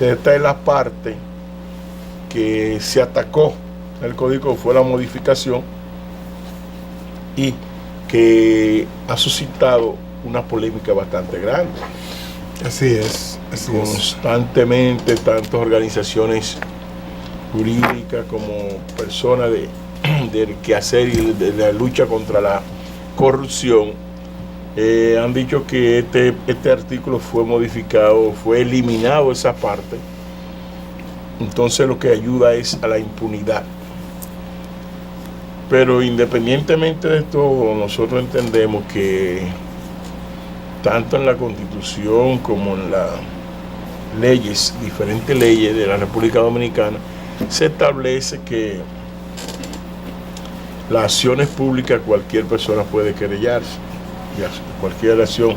esta es la parte que se atacó el código, fue la modificación y que ha suscitado una polémica bastante grande. Así es. Constantemente, tantas organizaciones jurídicas como personas del quehacer y de la lucha contra la corrupción han dicho que este artículo fue modificado, fue eliminado esa parte. Entonces lo que ayuda es a la impunidad. Pero independientemente de esto, nosotros entendemos que tanto en la Constitución como en las leyes, diferentes leyes de la República Dominicana, se establece que las acciones públicas cualquier persona puede querellarse, cualquier acción,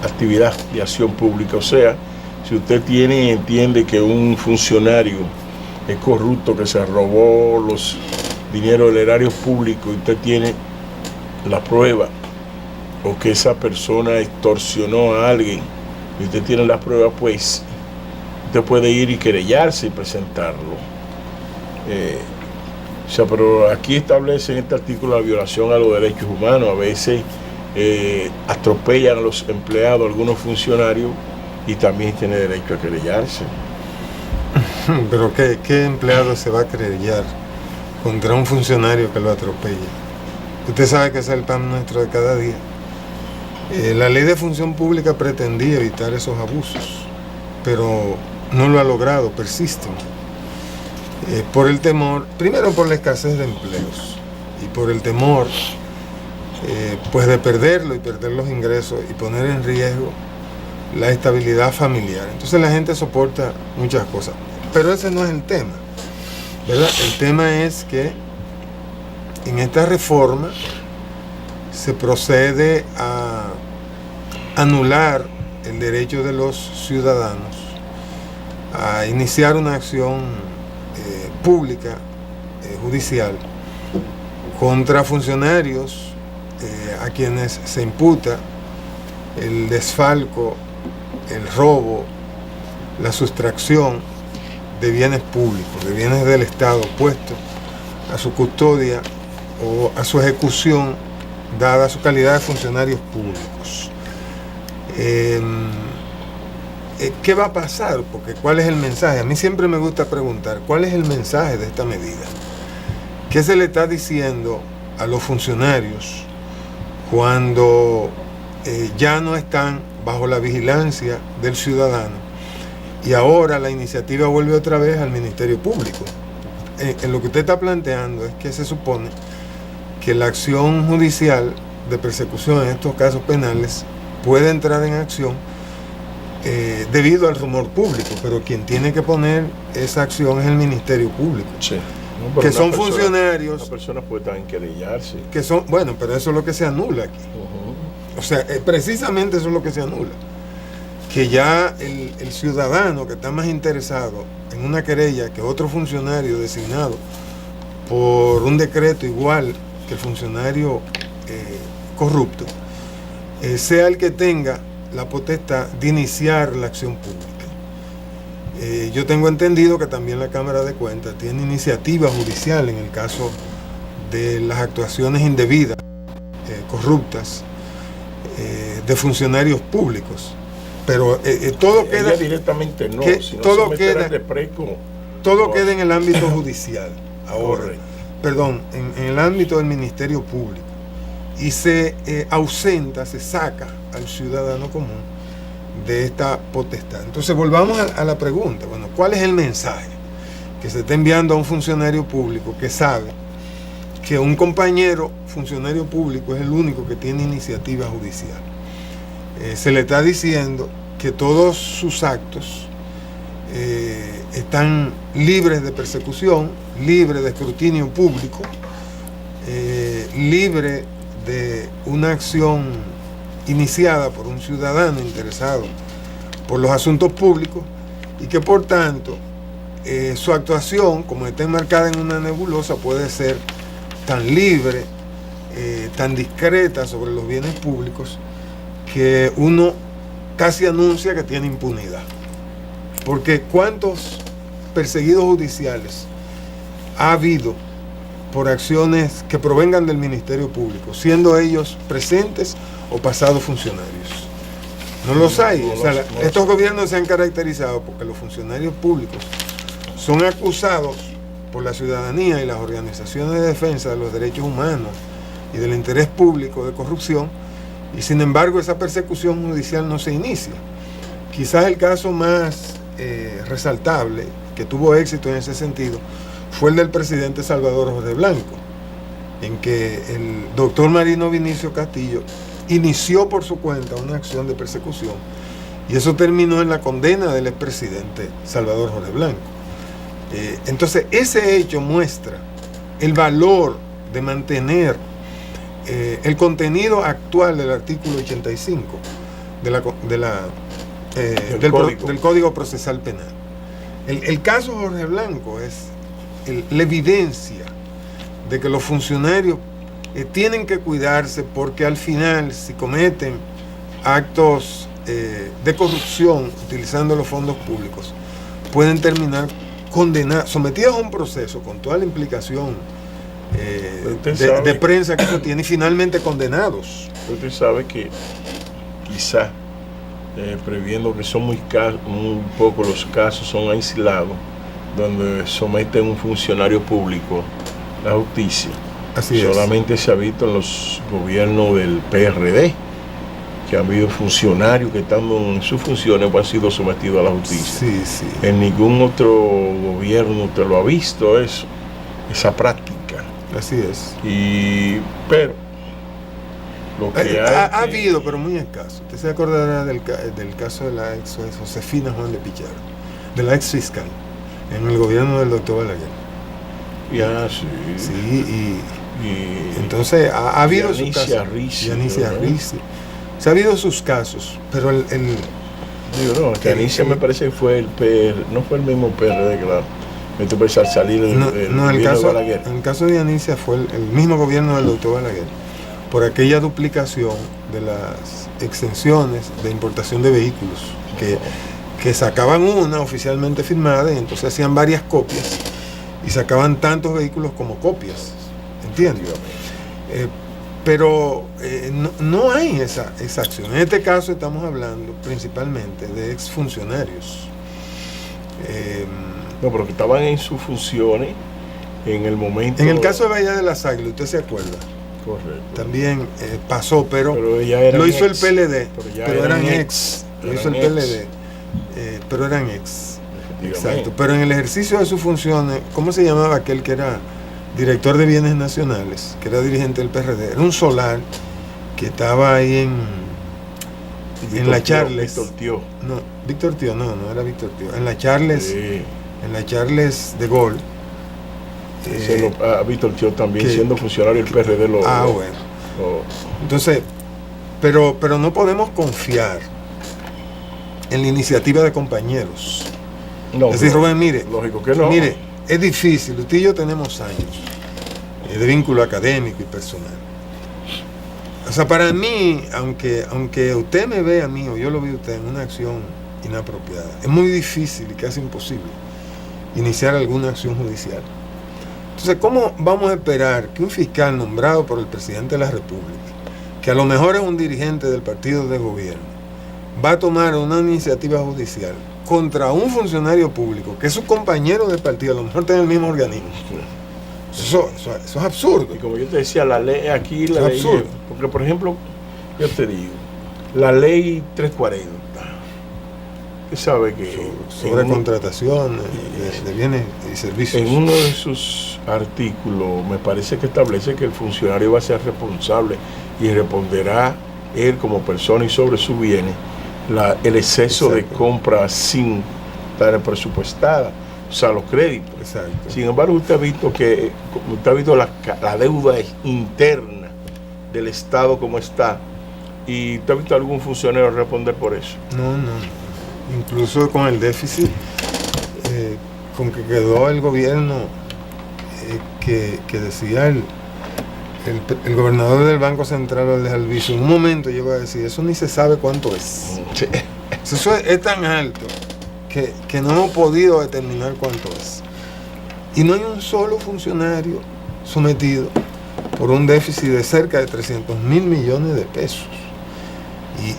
actividad de acción pública. O sea, si usted entiende que un funcionario es corrupto, que se robó los dineros del erario público, y usted tiene la prueba, o que esa persona extorsionó a alguien, y usted tiene la prueba, pues usted puede ir y querellarse y presentarlo. Pero aquí establece en este artículo la violación a los derechos humanos. A veces atropellan a los empleados, algunos funcionarios, y también tiene derecho a querellarse. Pero ¿qué empleado se va a querellar contra un funcionario que lo atropella? Usted sabe que ese es el pan nuestro de cada día. La ley de función pública pretendía evitar esos abusos, pero no lo ha logrado, persisten. Por el temor, primero por la escasez de empleos, y por el temor pues de perderlo y perder los ingresos y poner en riesgo la estabilidad familiar. Entonces la gente soporta muchas cosas, pero ese no es el tema, ¿verdad? El tema es que en esta reforma se procede a anular el derecho de los ciudadanos a iniciar una acción pública, judicial, contra funcionarios a quienes se imputa el desfalco, el robo, la sustracción de bienes públicos, de bienes del Estado puestos a su custodia o a su ejecución, dada su calidad de funcionarios públicos. ¿Qué va a pasar? Porque ¿cuál es el mensaje? A mí siempre me gusta preguntar, ¿cuál es el mensaje de esta medida? ¿Qué se le está diciendo a los funcionarios cuando ya no están bajo la vigilancia del ciudadano y ahora la iniciativa vuelve otra vez al Ministerio Público? En lo que usted está planteando es que se supone que la acción judicial de persecución en estos casos penales puede entrar en acción debido al rumor público, pero quien tiene que poner esa acción es el Ministerio Público. Sí. No, que son funcionarios. Las personas pueden querellarse. Que son, bueno, pero eso es lo que se anula aquí. O sea, precisamente eso es lo que se anula. Que ya el ciudadano que está más interesado en una querella que otro funcionario designado por un decreto igual que el funcionario corrupto, sea el que tenga la potestad de iniciar la acción pública. Yo tengo entendido que también la Cámara de Cuentas tiene iniciativa judicial en el caso de las actuaciones indebidas, corruptas, de funcionarios públicos. Pero todo queda... Ella directamente no, sino todo queda, todo queda en el ámbito judicial. Ahora, perdón, en el ámbito del Ministerio Público. Y se ausenta, se saca al ciudadano común de esta potestad. Entonces volvamos a la pregunta, bueno, ¿cuál es el mensaje que se está enviando a un funcionario público que sabe que un compañero funcionario público es el único que tiene iniciativa judicial? Se le está diciendo que todos sus actos están libres de persecución, libres de escrutinio público, libres de una acción iniciada por un ciudadano interesado por los asuntos públicos, y que por tanto su actuación, como está enmarcada en una nebulosa, puede ser tan libre, tan discreta sobre los bienes públicos, que uno casi anuncia que tiene impunidad. Porque ¿cuántos perseguidos judiciales ha habido por acciones que provengan del Ministerio Público, siendo ellos presentes o pasados funcionarios? No los hay. Estos gobiernos se han caracterizado porque los funcionarios públicos son acusados por la ciudadanía y las organizaciones de defensa de los derechos humanos y del interés público de corrupción, y sin embargo esa persecución judicial no se inicia. Quizás el caso más resaltable, que tuvo éxito en ese sentido, fue el del presidente Salvador Jorge Blanco, en que el doctor Marino Vinicio Castillo inició por su cuenta una acción de persecución, y eso terminó en la condena del expresidente Salvador Jorge Blanco. Entonces ese hecho muestra el valor de mantener el contenido actual del artículo 85 del Código Procesal Penal. El caso Jorge Blanco es la evidencia de que los funcionarios tienen que cuidarse, porque al final, si cometen actos de corrupción utilizando los fondos públicos, pueden terminar condenados, sometidos a un proceso con toda la implicación de prensa que eso tiene, y finalmente condenados. Usted sabe que quizá, previendo que son muy pocos los casos, son aislados, donde someten un funcionario público a la justicia. Así solamente es. Se ha visto en los gobiernos del PRD, que han habido funcionarios que estando en sus funciones han sido sometidos a la justicia. Sí, sí. En ningún otro gobierno usted lo ha visto esa práctica. Así es. Pero lo que ha habido, pero muy escaso. Usted se acordará del caso de la ex Josefina Juan de Pichardo, de la ex fiscal, en el gobierno del doctor Balaguer. Ya, sí. Sí, y entonces ha habido sus casos. Yanicia Ricci. Se ha habido sus casos, pero Yanicia me parece que fue no fue el mismo PRD, claro. Esto puede salir el gobierno de Balaguer. En el caso de Yanicia fue el mismo gobierno del doctor Balaguer, por aquella duplicación de las exenciones de importación de vehículos, que sacaban una oficialmente firmada y entonces hacían varias copias y sacaban tantos vehículos como copias, ¿entiendes? Pero no hay esa acción. En este caso estamos hablando principalmente de exfuncionarios. No, pero que estaban en sus funciones en el momento... En el caso de Bahía de las Águilas, ¿usted se acuerda? Correcto. También pasó, pero lo hizo el PLD, pero eran ex. Lo hizo el PLD, pero eran ex. Exacto. Pero en el ejercicio de sus funciones, ¿cómo se llamaba aquel que era director de bienes nacionales, que era dirigente del PRD? Era un solar que estaba ahí en la Charles. Víctor Tío, no era Víctor Tío. En la Charles, sí. En la Charles de Gaulle. Víctor Tío también, siendo funcionario del PRD. Entonces, pero no podemos confiar en la iniciativa de compañeros. No, es decir, Rubén, mire, lógico que no. Mire, es difícil. Usted y yo tenemos años de vínculo académico y personal. O sea, para mí, aunque usted me vea a mí o yo lo vea a usted en una acción inapropiada, es muy difícil y casi imposible iniciar alguna acción judicial. Entonces, ¿cómo vamos a esperar que un fiscal nombrado por el presidente de la República, que a lo mejor es un dirigente del partido de gobierno, va a tomar una iniciativa judicial contra un funcionario público que es su compañero del partido, a lo mejor está en el mismo organismo? Eso es absurdo. Y como yo te decía, la ley aquí, la ley, absurdo. Porque por ejemplo, yo te digo, la ley 340, usted sabe que sobre contratación de bienes y servicios, en uno de sus artículos me parece que establece que el funcionario va a ser responsable y responderá él como persona y sobre sus bienes el exceso de compra sin estar presupuestada, o sea, los créditos. Exacto. Sin embargo, usted ha visto la deuda interna del Estado como está, y usted ha visto algún funcionario responder por eso. No. Incluso con el déficit con que quedó el gobierno, que decía el gobernador del Banco Central de Alviso, en un momento llegó a decir, eso ni se sabe cuánto es. Sí. Eso es tan alto que no hemos podido determinar cuánto es. Y no hay un solo funcionario sometido por un déficit de cerca de 300.000 millones de pesos.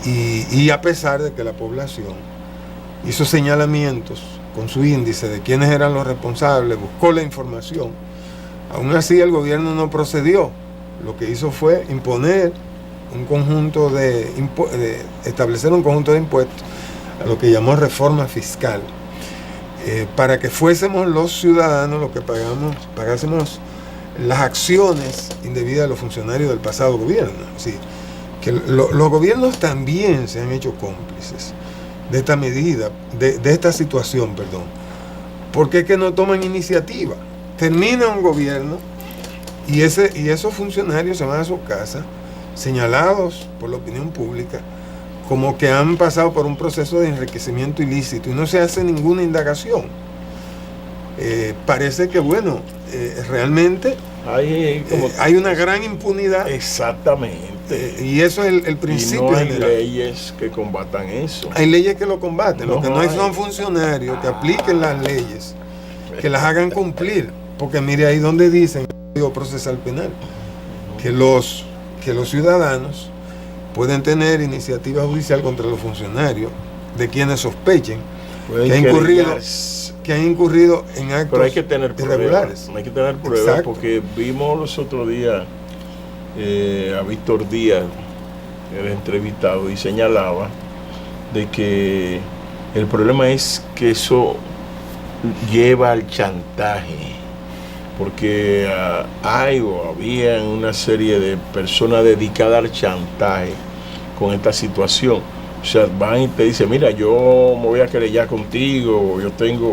Y a pesar de que la población hizo señalamientos con su índice de quiénes eran los responsables, buscó la información, aún así el gobierno no procedió. Lo que hizo fue imponer un conjunto establecer un conjunto de impuestos, a lo que llamó reforma fiscal, para que fuésemos los ciudadanos los que pagásemos las acciones indebidas de los funcionarios del pasado gobierno. Sí, que los gobiernos también se han hecho cómplices de esta medida, de esta situación, perdón, porque es que no toman iniciativa. Termina un gobierno y esos funcionarios se van a su casa señalados por la opinión pública como que han pasado por un proceso de enriquecimiento ilícito y no se hace ninguna indagación. Parece que, bueno, realmente hay una gran impunidad. Exactamente. Y eso es el principio. Y no hay general. leyes que combatan eso. Hay leyes que lo combaten. No lo que no hay hay. son funcionarios que apliquen las leyes, que las hagan cumplir. Porque mire ahí donde dicen en el Código Procesal Penal que los ciudadanos pueden tener iniciativa judicial contra los funcionarios de quienes sospechen que han incurrido en actos pero hay que tener irregulares. Pruebas, hay que tener pruebas. Exacto. Porque vimos los otros días a Víctor Díaz, el entrevistado, y señalaba de que el problema es que eso lleva al chantaje, porque había una serie de personas dedicadas al chantaje con esta situación. O sea, van y te dicen, mira, yo me voy a querellar contigo,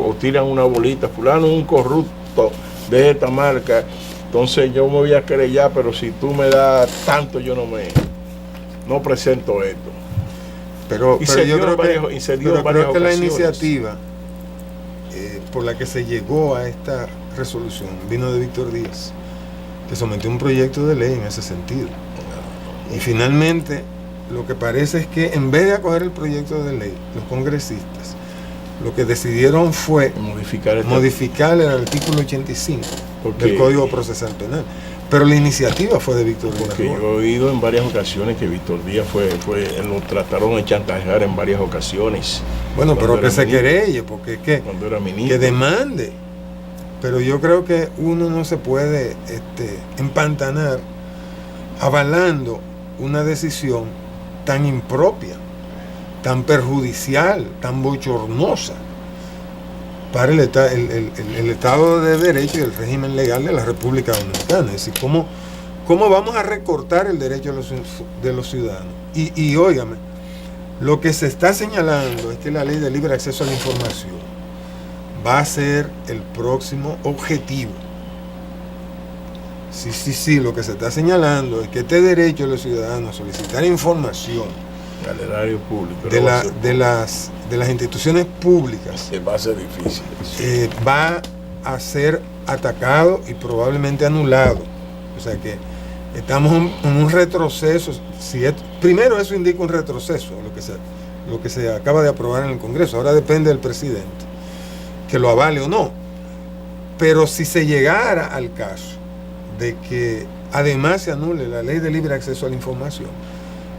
o tiran una bolita, fulano es un corrupto de esta marca, entonces yo me voy a querellar, pero si tú me das tanto, yo no presento esto. Pero yo creo que la ocasiones. iniciativa por la que se llegó a esta resolución vino de Víctor Díaz, que sometió un proyecto de ley en ese sentido. Y finalmente lo que parece es que en vez de acoger el proyecto de ley, los congresistas lo que decidieron fue modificar el artículo 85 del Código Procesal Penal. Pero la iniciativa fue de Víctor Díaz. Porque yo he oído en varias ocasiones que Víctor Díaz lo trataron de chantajear en varias ocasiones. Bueno, pero que se querelle, porque es que, cuando era ministro, que demande. Pero yo creo que uno no se puede empantanar avalando una decisión tan impropia, tan perjudicial, tan bochornosa para el Estado de Derecho y el régimen legal de la República Dominicana. Es decir, ¿cómo vamos a recortar el derecho de los ciudadanos? Y óigame, lo que se está señalando es que la ley de libre acceso a la información va a ser el próximo objetivo. Sí, lo que se está señalando es que este derecho de los ciudadanos a solicitar información al erario público de las instituciones públicas va a ser difícil. Va a ser atacado y probablemente anulado. O sea que estamos en un retroceso. Primero eso indica un retroceso, lo que se acaba de aprobar en el Congreso. Ahora depende del presidente que lo avale o no. Pero si se llegara al caso de que además se anule la ley de libre acceso a la información,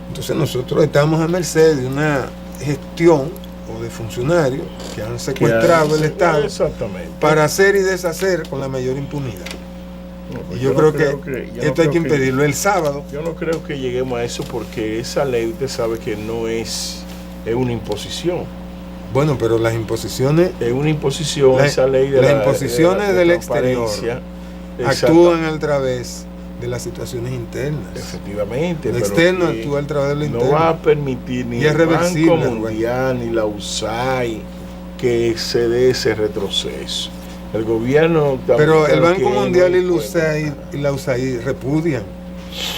entonces nosotros estamos a merced de una gestión o de funcionarios que han secuestrado el Estado para hacer y deshacer con la mayor impunidad. No, pues y yo creo que esto hay que impedirlo el sábado. Yo no creo que lleguemos a eso, porque esa ley usted sabe que no es una imposición. Bueno, pero las imposiciones... Es una imposición, esa ley de las imposiciones del exterior actúan a través de las situaciones internas. Efectivamente. El externo actúa a través de lo interno. No va a permitir ni el Banco Mundial ni la USAID que se dé ese retroceso. El gobierno... Pero el Banco Mundial y la USAID repudian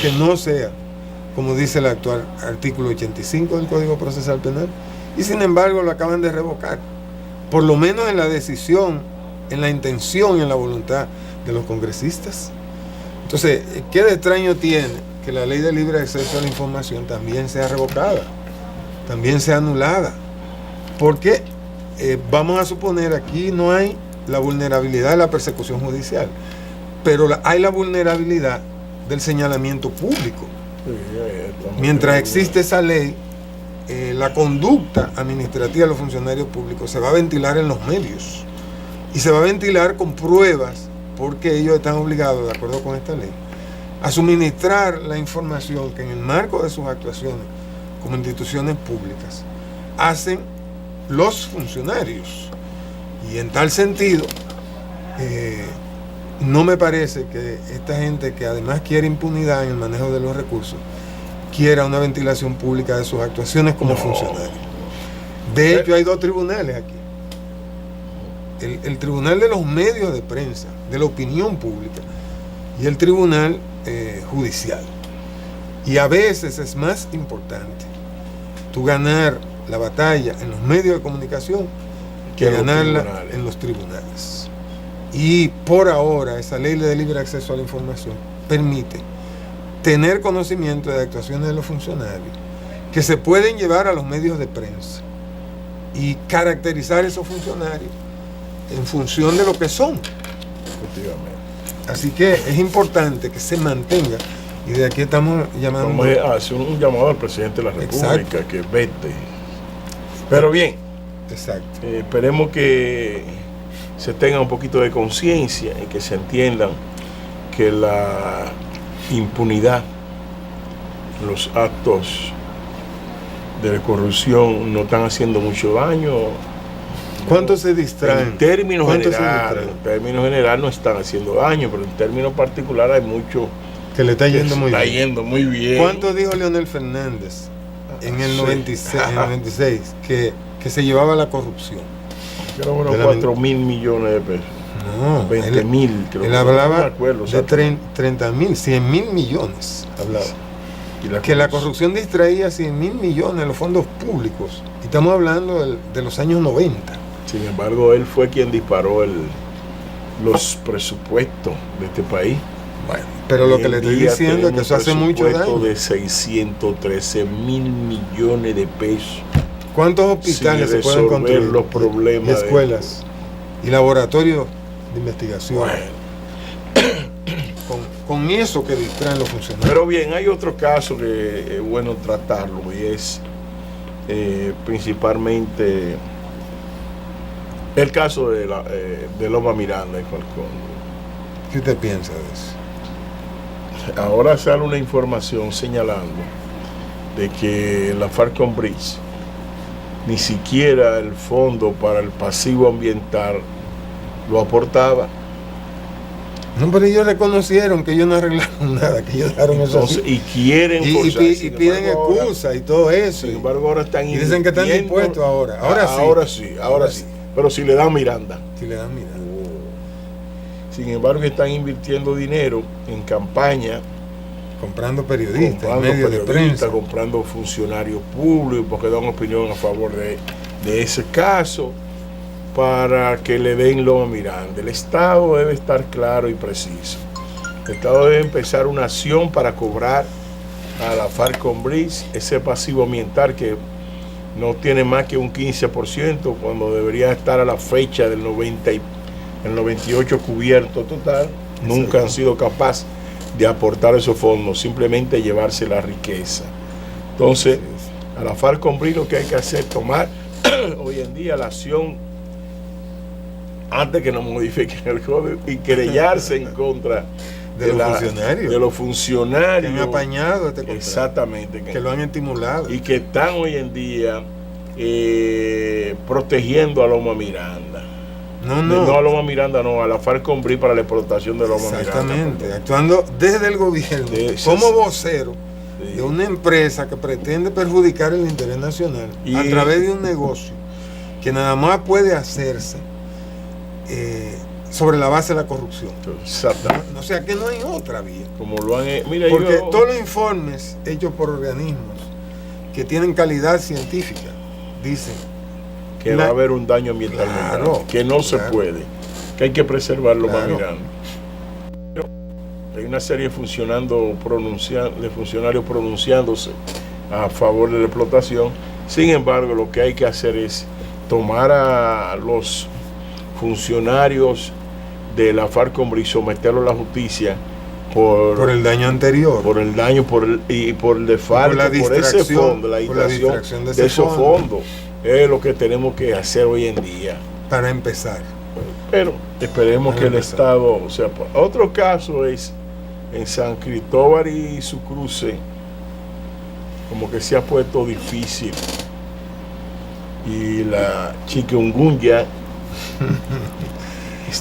que no sea, como dice el actual artículo 85 del Código Procesal Penal, y sin embargo lo acaban de revocar, por lo menos en la decisión, en la intención y en la voluntad de los congresistas. Entonces, ¿qué de extraño tiene que la ley de libre acceso a la información también sea revocada, también sea anulada? Porque vamos a suponer, aquí no hay la vulnerabilidad de la persecución judicial, pero hay la vulnerabilidad del señalamiento público. Mientras existe esa ley, la conducta administrativa de los funcionarios públicos se va a ventilar en los medios y se va a ventilar con pruebas, porque ellos están obligados, de acuerdo con esta ley, a suministrar la información que en el marco de sus actuaciones como instituciones públicas hacen los funcionarios. Y en tal sentido, no me parece que esta gente que además quiere impunidad en el manejo de los recursos quiera una ventilación pública de sus actuaciones como funcionarios. De hecho, hay dos tribunales aquí. El tribunal de los medios de prensa, de la opinión pública, y el tribunal judicial. Y a veces es más importante tú ganar la batalla en los medios de comunicación que ganarla en los tribunales. Y por ahora esa ley de libre acceso a la información permite tener conocimiento de actuaciones de los funcionarios que se pueden llevar a los medios de prensa y caracterizar esos funcionarios en función de lo que son. Efectivamente. Así que es importante que se mantenga, y de aquí estamos llamando... Vamos a hacer un llamado al presidente de la República. Exacto. Que vete. Pero bien, exacto. Esperemos que se tenga un poquito de conciencia y que se entiendan que la impunidad, los actos de corrupción no están haciendo mucho daño. ¿Cuánto se distraen? En términos general no están haciendo daño, pero en términos particulares hay mucho que le está yendo muy bien. Está yendo muy bien. ¿Cuánto dijo Leonel Fernández en el 96 que se llevaba la corrupción? Creo unos 4.000 millones de pesos. No, 20.000, creo. Él hablaba acuerdo, de 30.000, 100.000 millones. Hablaba. Que la corrupción distraía 100.000 millones de los fondos públicos. Y estamos hablando de los años 90. Sin embargo, él fue quien disparó los presupuestos de este país. Bueno, pero lo que le estoy diciendo es que eso hace mucho daño. De 613.000 millones de pesos. ¿Cuántos hospitales se pueden construir? Los problemas. Y escuelas y laboratorios de investigación. Bueno. Con eso que distraen los funcionarios. Pero bien, hay otro caso que es bueno tratarlo, y es principalmente el caso de Loma Miranda y Falcón. ¿Qué usted piensa de eso? Ahora sale una información señalando de que la Falcon Bridge ni siquiera el fondo para el pasivo ambiental lo aportaba. No, pero ellos reconocieron que ellos no arreglaron nada, que ellos dejaron eso así. Y quieren forzar, y piden excusas y todo eso. Sin embargo, ahora están y dicen que están dispuestos ahora. Ahora sí. Pero si le dan Miranda. Si le dan Miranda. Sin embargo, están invirtiendo dinero en campaña. Comprando periodistas, medios de prensa. Comprando funcionarios públicos, porque dan opinión a favor de ese caso, para que le den Loma Miranda. El Estado debe estar claro y preciso. El Estado debe empezar una acción para cobrar a la Falcon Bridge ese pasivo ambiental que no tiene más que un 15%, cuando debería estar a la fecha del 98 cubierto total. Nunca han sido capaces de aportar esos fondos, simplemente llevarse la riqueza. Entonces, a la Falcon Bridge lo que hay que hacer es tomar hoy en día la acción antes que nos modifiquen el código y querellarse en contra de los funcionarios que han apañado este contrato. Exactamente, que lo han estimulado y que están hoy en día protegiendo a Loma Miranda. No a Loma Miranda, no, a la Falcon Bridge para la explotación de Loma Miranda. Exactamente, actuando desde el gobierno como vocero de una empresa que pretende perjudicar el interés nacional a través de un negocio que nada más puede hacerse sobre la base de la corrupción. Exactamente. O sea que no hay otra vía. Como lo han porque todos los informes hechos por organismos que tienen calidad científica dicen que va a haber un daño ambiental, que no se puede, que hay que preservarlo Loma Miranda. Hay una serie de funcionarios pronunciándose a favor de la explotación. Sin embargo, lo que hay que hacer es tomar a los funcionarios de la Farcombri y someterlos a la justicia por el daño anterior, por el daño y por el desfalco, por ese fondo, la distracción de esos fondos. Es lo que tenemos que hacer hoy en día. Para empezar. Pero esperemos que el Estado, o sea, otro caso es en San Cristóbal y su cruce, como que se ha puesto difícil. Y la chikungunya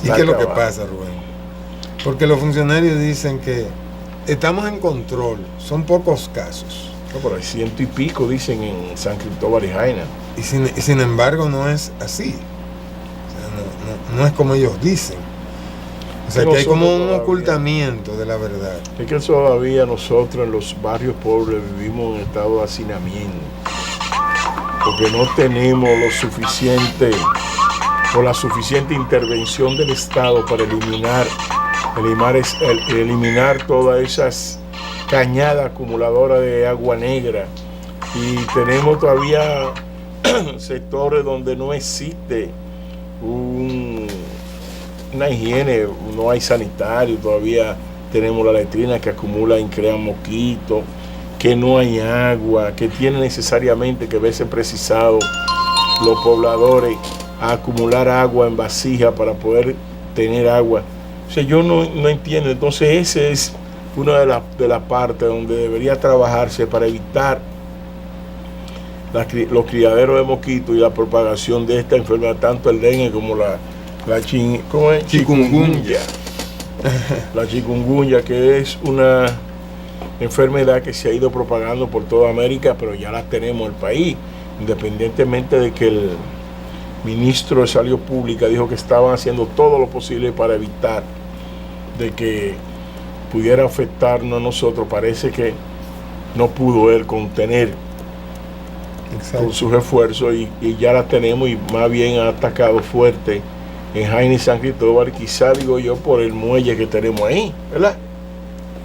¿Y qué es lo que pasa, Rubén? Porque los funcionarios dicen que estamos en control, son pocos casos. No, pero hay 100 y pico, dicen, en San Cristóbal y Jaina. Y sin embargo no es así. O sea, no es como ellos dicen. O sea, que hay como un ocultamiento de la verdad. Es que todavía nosotros en los barrios pobres vivimos en estado de hacinamiento. Porque no tenemos lo suficiente o la suficiente intervención del Estado para eliminar todas esas cañadas acumuladoras de agua negra. Y tenemos todavía sectores donde no existe una higiene, no hay sanitario, todavía tenemos la letrina que acumula y crea mosquitos, que no hay agua, que tiene necesariamente que verse precisado los pobladores a acumular agua en vasija para poder tener agua. O sea, yo no entiendo. Entonces esa es una de las partes donde debería trabajarse para evitar los criaderos de mosquitos y la propagación de esta enfermedad, tanto el dengue como la chikungunya. La chikungunya, que es una enfermedad que se ha ido propagando por toda América, pero ya la tenemos en el país, independientemente de que el ministro de Salud Pública dijo que estaban haciendo todo lo posible para evitar de que pudiera afectarnos a nosotros. Parece que no pudo él contener. Exacto. Con sus esfuerzos y ya la tenemos, y más bien ha atacado fuerte en Jaina y San Cristóbal, quizá digo yo por el muelle que tenemos ahí, ¿verdad?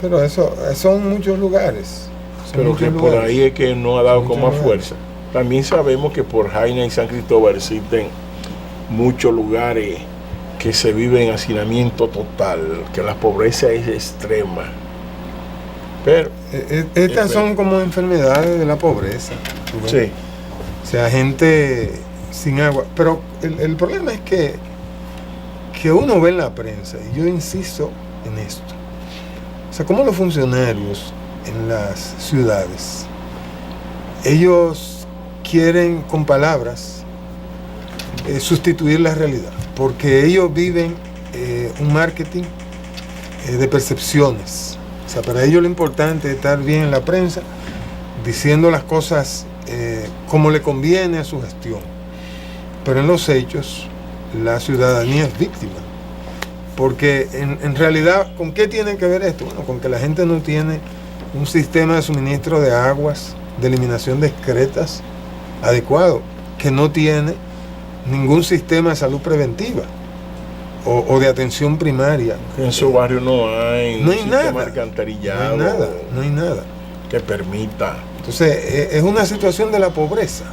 Pero eso son muchos lugares. Pero que por ahí es que no ha dado con más fuerza. También sabemos que por Jaina y San Cristóbal existen muchos lugares que se viven en hacinamiento total, que la pobreza es extrema. Pero estas son como enfermedades de la pobreza. Sí. O sea, gente sin agua. Pero el problema es que uno ve en la prensa, y yo insisto en esto. O sea, como los funcionarios en las ciudades, ellos quieren con palabras sustituir la realidad, porque ellos viven un marketing de percepciones. O sea, para ellos lo importante es estar bien en la prensa, diciendo las cosas como le conviene a su gestión. Pero en los hechos, la ciudadanía es víctima. Porque en realidad, ¿con qué tiene que ver esto? Bueno, con que la gente no tiene un sistema de suministro de aguas, de eliminación de excretas adecuado, que no tiene ningún sistema de salud preventiva o de atención primaria. En esos barrios no hay nada, alcantarillado, no hay nada que permita. Entonces es una situación de la pobreza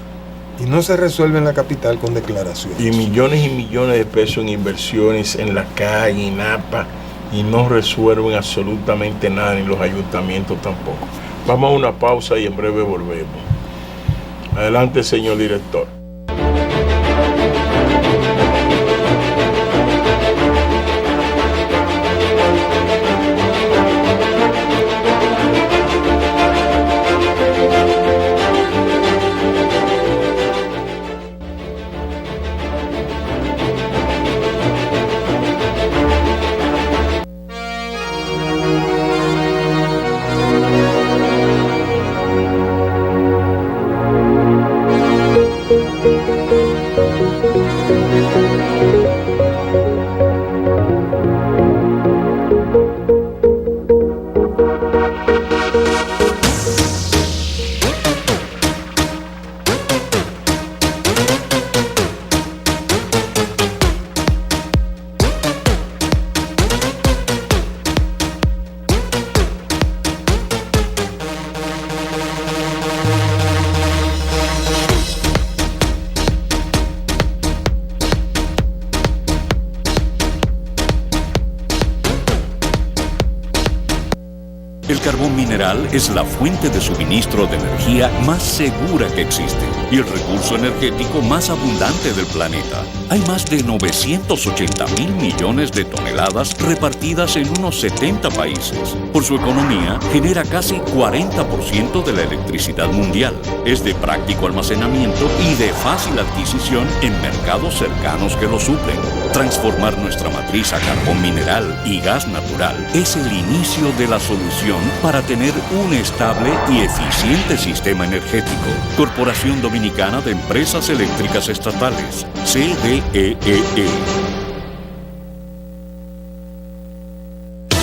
y no se resuelve en la capital con declaraciones. Y millones de pesos en inversiones en la calle, en APA, y no resuelven absolutamente nada, ni los ayuntamientos tampoco. Vamos a una pausa y en breve volvemos. Adelante, señor director. El carbón mineral es la fuente de suministro de energía más segura que existe y el recurso energético más abundante del planeta. Hay más de 980.000 millones de toneladas repartidas en unos 70 países. Por su economía, genera casi 40% de la electricidad mundial. Es de práctico almacenamiento y de fácil adquisición en mercados cercanos que lo suplen. Transformar nuestra matriz a carbón mineral y gas natural es el inicio de la solución para tener un estable y eficiente sistema energético. Corporación Dominicana de Empresas Eléctricas Estatales, CDEE.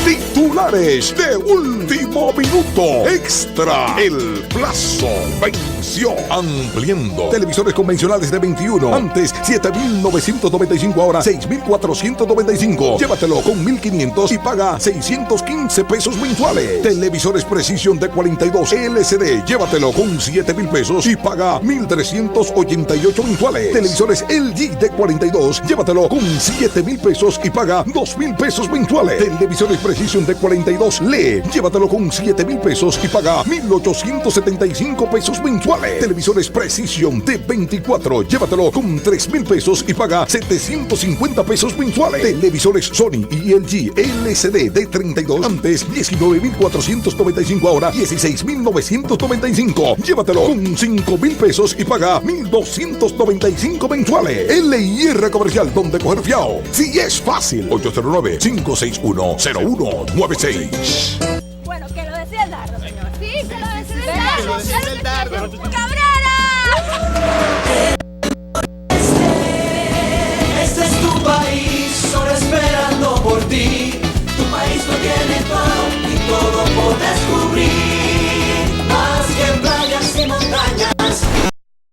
Titulares de último minuto. Extra. El plazo venció. Ampliando. Televisores convencionales de 21. Antes 7.995, ahora 6.495. Llévatelo con 1.500 y paga 615 pesos mensuales. Televisores Precision de 42 LCD. Llévatelo con 7.000 pesos y paga 1.388 mensuales. Televisores LG de 42. Llévatelo con 7.000 pesos y paga 2.000 pesos mensuales. Televisores Precision de 42 LE. Llévatelo con 7.000 pesos y paga 1.875 pesos mensuales. Televisores Precision de 24. Llévatelo con 3.000 pesos y paga 750 pesos mensuales. Televisores Sony y LG LCD de 32. Antes 19.495, ahora 16.995. Llévatelo con 5.000 pesos y paga 1.295 mensuales. LIR Comercial, donde coger fiao. Si es fácil. 809-561-0196. Bueno, que lo decía el dardo, señor. Sí, que lo decía el dardo. ¡Cabrera!